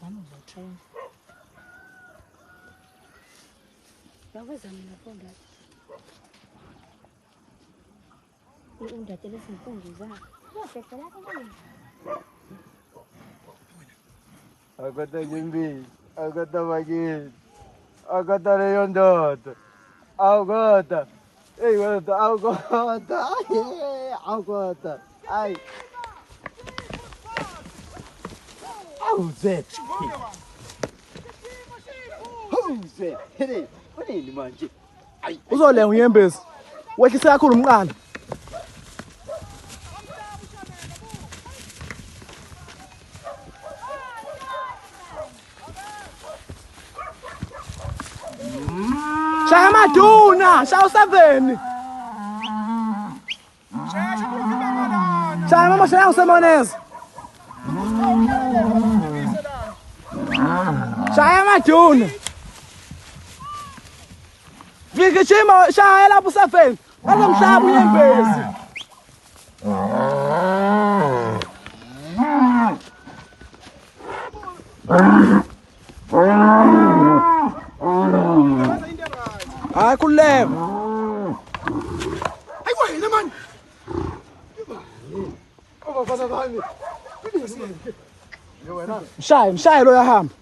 Vamos ao trem. Yaweza ninaponda. Undatele simpunguza. Wasekela kangani? Agora Jimbi, agora Magid, agora Leondot, agora, agora, ai, Zé, Zé, hey, what is the magic? Uzole uyembezi. Wehlisa kakhulu umqala. Shaya maduna, shaya 7. Shaya mama shaya usemoneza. Shaya maduna. Ngigijima shaya lapho 7. Bazomhlaba uyembezi. Hayi kuleva. Hayi wena man. Bafana bami. Mshaye lo yahamba.